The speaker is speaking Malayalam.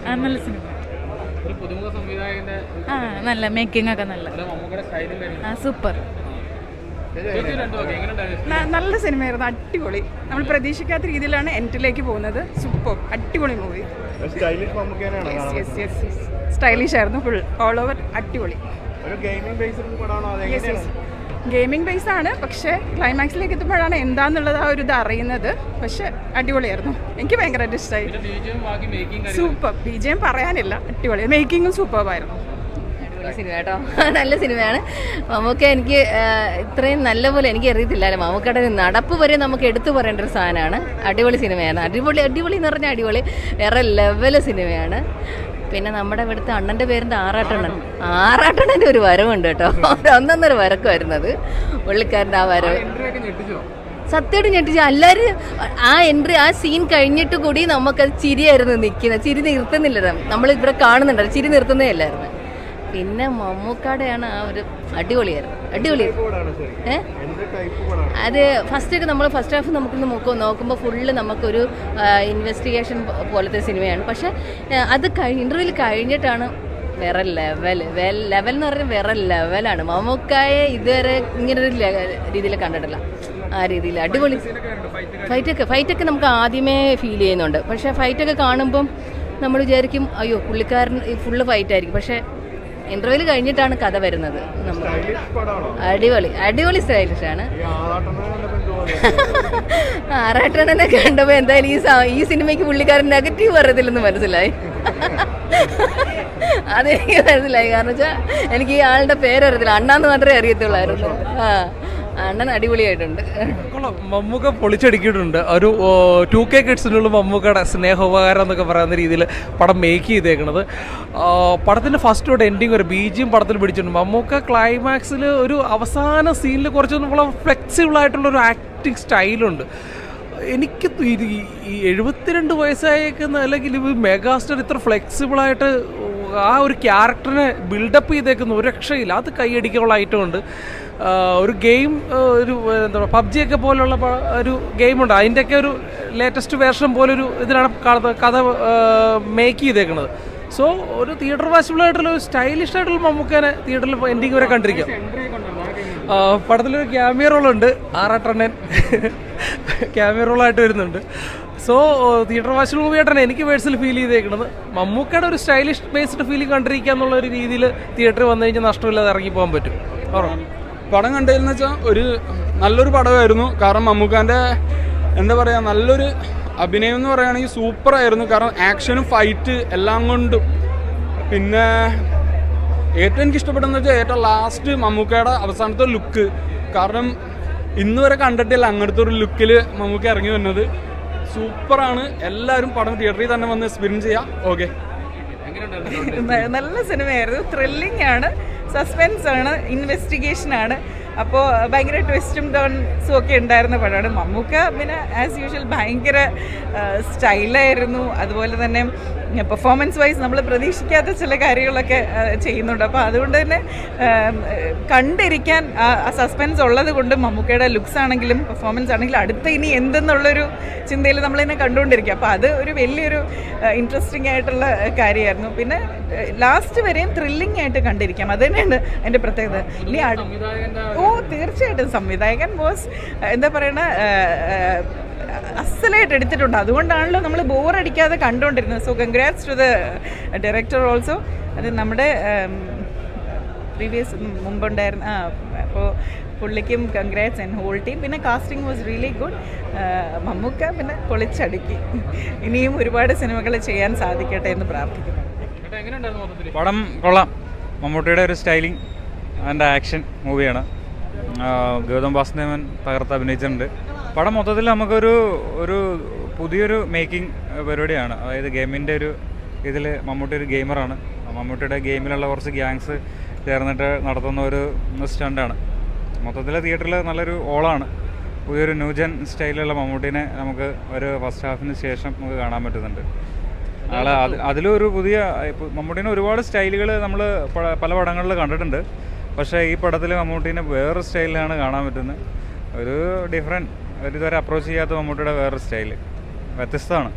നല്ല സിനിമ. നല്ല മേക്കിംഗ് ഒക്കെ നല്ല സൂപ്പർ. നല്ല സിനിമയായിരുന്നു, അടിപൊളി. നമ്മൾ പ്രതീക്ഷിക്കാത്ത രീതിയിലാണ് എൻഡിലേക്ക് പോകുന്നത്. സൂപ്പർ, അടിപൊളി മൂവി. സ്റ്റൈലിഷ് ആയിരുന്നു, ഫുൾ ഓൾ ഓവർ അടിപൊളി. ഗെയിമിംഗ് ബേസ് ആണ്, പക്ഷേ ക്ലൈമാക്സിലേക്ക് എത്തുമ്പോഴാണ് എന്താന്നുള്ളത് ആ ഒരു ഇത് അറിയുന്നത്. പക്ഷെ അടിപൊളിയായിരുന്നു, എനിക്ക് ഭയങ്കരമായിട്ട് ഇഷ്ടമായി. സൂപ്പർ, BGM പറയാനില്ല, അടിപൊളി. മേക്കിങ്ങും സൂപ്പറായിരുന്നു. സിനിമ കേട്ടോ, നല്ല സിനിമയാണ്. മമ്മൂക്ക എനിക്ക് ഇത്രയും നല്ല പോലെ എനിക്ക് അറിയത്തില്ലായിരുന്നു. മമ്മൂക്കയുടെ നടപ്പ് വരെ നമുക്ക് എടുത്തു പറയേണ്ട ഒരു സാധനമാണ്. അടിപൊളി സിനിമയാണ്, അടിപൊളി എന്ന് പറഞ്ഞാൽ അടിപൊളി, വേറെ ലെവല് സിനിമയാണ്. പിന്നെ നമ്മുടെ ഇവിടുത്തെ അണ്ണൻ്റെ പേരിൻ്റെ ആറാട്ടണ്ണൻ്റെ ഒരു വരവുണ്ട് കേട്ടോ, ഒന്നൊന്നര വരക്കുമായിരുന്നത് പുള്ളിക്കാരൻ്റെ ആ വരവ്. സത്യമായിട്ട് ഞെട്ടിച്ചു എല്ലാവരും. ആ എൻട്രി, ആ സീൻ കഴിഞ്ഞിട്ട് കൂടി നമുക്കത് ചിരിയായിരുന്നു നിൽക്കുന്നത്. ചിരി നിർത്തുന്നില്ല, നമ്മൾ ഇവിടെ കാണുന്നുണ്ടല്ലോ, ചിരി നിർത്തുന്നേ അല്ലായിരുന്നു. പിന്നെ മമ്മൂക്കാടെയാണ് ആ ഒരു അടിപൊളിയായിരുന്നു. അത് ഫസ്റ്റ് ഹാഫ് നമുക്കൊന്ന് നോക്കുമ്പോൾ ഫുള്ള് നമുക്കൊരു ഇൻവെസ്റ്റിഗേഷൻ പോലത്തെ സിനിമയാണ്. പക്ഷെ അത് ഇൻ്റർവ്യൂവിൽ കഴിഞ്ഞിട്ടാണ് വേറെ ലെവൽ എന്ന് പറഞ്ഞാൽ വേറെ ലെവലാണ്. മമ്മൂക്കായെ ഇതുവരെ ഇങ്ങനൊരു രീതിയിൽ കണ്ടിട്ടില്ല. ആ രീതിയിൽ അടിപൊളി. ഫൈറ്റൊക്കെ നമുക്ക് ആദ്യമേ ഫീൽ ചെയ്യുന്നുണ്ട്. പക്ഷേ ഫൈറ്റൊക്കെ കാണുമ്പം നമ്മൾ വിചാരിക്കും അയ്യോ പുള്ളിക്കാരൻ ഫുള്ള് ഫൈറ്റായിരിക്കും. പക്ഷേ ഇന്റർവ്യൂല് കഴിഞ്ഞിട്ടാണ് കഥ വരുന്നത്. അടിപൊളി സ്റ്റൈലിഷാണ്. ആറാട്ടണ്ണനെ കണ്ടപ്പോൾ എന്തായാലും ഈ സിനിമയ്ക്ക് പുള്ളിക്കാരൻ നെഗറ്റീവ് പറയത്തില്ലെന്ന് മനസ്സിലായി. അതെനിക്ക് മനസ്സിലായി. കാരണം വെച്ചാൽ എനിക്ക് ഈ ആളുടെ പേരറിയത്തില്ല, അണ്ണാന്ന് മാത്രമേ അറിയത്തുള്ളായിരുന്നു. അണ്ണൻ അടിപൊളിയായിട്ടുണ്ട്. മമ്മൂക്ക പൊളിച്ചടുക്കിയിട്ടുണ്ട്. ഒരു 2K കിഡ്സിനുള്ള മമ്മൂക്കയുടെ സ്നേഹോപകാരം എന്നൊക്കെ പറയുന്ന രീതിയിൽ പടം മേക്ക് ചെയ്തേക്കണത്. പടത്തിൻ്റെ ഫസ്റ്റ് തൊട്ട് എൻഡിങ് ഒരു BGM പടത്തിൽ പിടിച്ചിട്ടുണ്ട്. മമ്മൂക്ക ക്ലൈമാക്സിൽ ഒരു അവസാന സീനിൽ കുറച്ചൊന്നും ഫ്ലെക്സിബിൾ ആയിട്ടുള്ളൊരു ആക്ടിങ് സ്റ്റൈലുണ്ട്. എനിക്ക് ഈ 72 വയസ്സായേക്കുന്ന അല്ലെങ്കിൽ മെഗാസ്റ്റാർ ഇത്ര ഫ്ലെക്സിബിളായിട്ട് ആ ഒരു ക്യാരക്ടറിനെ ബിൽഡപ്പ് ചെയ്തേക്കുന്ന ഒരു രക്ഷയില്ല. അത് കൈയടിക്കാനുള്ള ഐറ്റം ഉണ്ട്. ഒരു ഗെയിം, ഒരു എന്താ പറയുക PUBG ഒക്കെ പോലുള്ള ഒരു ഗെയിമുണ്ട്, അതിൻ്റെയൊക്കെ ഒരു ലേറ്റസ്റ്റ് വേർഷൻ പോലൊരു ഇതിലാണ് കഥ മേക്ക് ചെയ്തേക്കുന്നത്. സോ ഒരു തിയേറ്റർ വാച്ചബിളായിട്ടുള്ള ഒരു സ്റ്റൈലിഷ് ആയിട്ടുള്ള മമ്മൂക്കനെ തിയേറ്ററിൽ എൻഡിങ് വരെ കണ്ടിരിക്കാം. പടത്തിലൊരു ക്യാമിയ റോളുണ്ട്, ആറാട്ടണ്ണൻ ക്യാമിയ റോളായിട്ട് വരുന്നുണ്ട്. സോ തിയേറ്റർ വാച്ചബിൾ മൂവിയായിട്ടാണ് എനിക്ക് പേഴ്സണലി ഫീൽ ചെയ്തേക്കുന്നത്. മമ്മൂക്കയുടെ ഒരു സ്റ്റൈലിഷ് ബേസ്ഡ് ഫീലിംഗ് കണ്ടിരിക്കുക എന്നുള്ള ഒരു രീതിയിൽ തിയേറ്ററിൽ വന്നു കഴിഞ്ഞാൽ നഷ്ടമില്ലാതെ ഇറങ്ങി പോകാൻ പറ്റും. പടം കണ്ടതെന്ന് വെച്ചാൽ ഒരു നല്ലൊരു പടമായിരുന്നു. കാരണം മമ്മൂക്കാൻ്റെ എന്താ പറയുക, നല്ലൊരു അഭിനയം എന്ന് പറയുകയാണെങ്കിൽ സൂപ്പറായിരുന്നു. കാരണം ആക്ഷനും ഫൈറ്റ് എല്ലാം കൊണ്ടും. പിന്നെ ഏറ്റവും എനിക്ക് ഇഷ്ടപ്പെട്ടെന്ന് വെച്ചാൽ ഏറ്റവും ലാസ്റ്റ് മമ്മൂക്കയുടെ അവസാനത്തെ ലുക്ക്. കാരണം ഇന്ന് വരെ കണ്ടിട്ടില്ല അങ്ങനത്തെ ഒരു ലുക്കിൽ മമ്മൂക്ക ഇറങ്ങി വന്നത്. സൂപ്പറാണ്. എല്ലാവരും പടം തിയേറ്ററിൽ തന്നെ വന്ന് എക്സ്പീരിയൻസ് ചെയ്യാം. ഓക്കെ, നല്ല സിനിമയായിരുന്നു. ത്രില്ലിംഗ് ആണ്, സസ്പെൻസ് ആണ്, ഇൻവെസ്റ്റിഗേഷൻ ആണ്. അപ്പോൾ ഭയങ്കര ട്വിസ്റ്റും ടേൺസും ഒക്കെ ഉണ്ടായിരുന്ന പടമാണ്. മമ്മൂക്ക പിന്നെ ആസ് യൂഷ്വൽ ഭയങ്കര സ്റ്റൈലായിരുന്നു. അതുപോലെ തന്നെ പെർഫോമൻസ് വൈസ് നമ്മൾ പ്രതീക്ഷിക്കാത്ത ചില കാര്യങ്ങളൊക്കെ ചെയ്യുന്നുണ്ട്. അപ്പോൾ അതുകൊണ്ട് തന്നെ കണ്ടിരിക്കാൻ ആ സസ്പെൻസ് ഉള്ളത് കൊണ്ട് മമ്മൂക്കയുടെ ലുക്സ് ആണെങ്കിലും പെർഫോമൻസ് ആണെങ്കിലും അടുത്ത ഇനി എന്തെന്നുള്ളൊരു ചിന്തയിൽ നമ്മളിങ്ങനെ കണ്ടുകൊണ്ടിരിക്കുക. അപ്പോൾ അത് ഒരു വലിയൊരു ഇൻട്രസ്റ്റിംഗ് ആയിട്ടുള്ള കാര്യമായിരുന്നു. പിന്നെ ലാസ്റ്റ് വരെയും ത്രില്ലിംഗ് ആയിട്ട് കണ്ടിരിക്കാം, അത് തന്നെയാണ് അതിൻ്റെ പ്രത്യേകത. ഇനി തീർച്ചയായിട്ടും സംവിധായകൻ ബോസ് എന്താ പറയണ അസലായിട്ട് എടുത്തിട്ടുണ്ട്. അതുകൊണ്ടാണല്ലോ നമ്മൾ ബോറടിക്കാതെ കണ്ടുകൊണ്ടിരുന്നത്. So congrats to the director also. അത് നമ്മുടെ പ്രീവിയസ് മുമ്പുണ്ടായിരുന്ന അപ്പോൾ പുള്ളിക്കും കൺഗ്രാറ്റ്സ് ആൻഡ് ഹോൾ ടീം. പിന്നെ casting was really good. Mammookka പിന്നെ പൊളിച്ചടുക്കി. ഇനിയും ഒരുപാട് സിനിമകൾ ചെയ്യാൻ സാധിക്കട്ടെ എന്ന് പ്രാർത്ഥിക്കുന്നു. പടം കൊള്ളാം. മമ്മൂട്ടിയുടെ ഒരു സ്റ്റൈലിംഗ് ആൻഡ് ആക്ഷൻ മൂവിയാണ്. ഗൗതം വാസുദേവൻ തകർത്ത് അഭിനയിച്ചിട്ടുണ്ട്. പടം മൊത്തത്തിൽ നമുക്കൊരു പുതിയൊരു മേക്കിംഗ് പരിപാടിയാണ്. അതായത് ഗെയിമിൻ്റെ ഒരു ഇതിൽ മമ്മൂട്ടി ഒരു ഗെയിമറാണ്. മമ്മൂട്ടിയുടെ ഗെയിമിലുള്ള കുറച്ച് ഗ്യാങ്സ് ചേർന്നിട്ട് നടത്തുന്ന ഒരു സ്റ്റണ്ടാണ്. മൊത്തത്തിൽ തിയേറ്ററിൽ നല്ലൊരു ഓളാണ്. പുതിയൊരു ന്യൂജൻ സ്റ്റൈലിലുള്ള മമ്മൂട്ടീനെ നമുക്ക് ഒരു ഫസ്റ്റ് ഹാഫിന് ശേഷം നമുക്ക് കാണാൻ പറ്റുന്നുണ്ട്. ആളെ അതിലൊരു പുതിയ മമ്മൂട്ടീനെ ഒരുപാട് സ്റ്റൈലുകൾ നമ്മൾ പല പടങ്ങളിൽ കണ്ടിട്ടുണ്ട്. പക്ഷേ ഈ പടത്തിൽ മമ്മൂട്ടീനെ വേറൊരു സ്റ്റൈലിലാണ് കാണാൻ പറ്റുന്നത്. ഒരു ഡിഫറെൻറ്റ്, ഒരു ഇതുവരെ അപ്രോച്ച് ചെയ്യാത്ത മമ്മൂട്ടിയുടെ വേറൊരു സ്റ്റൈല് വ്യത്യസ്തമാണ്.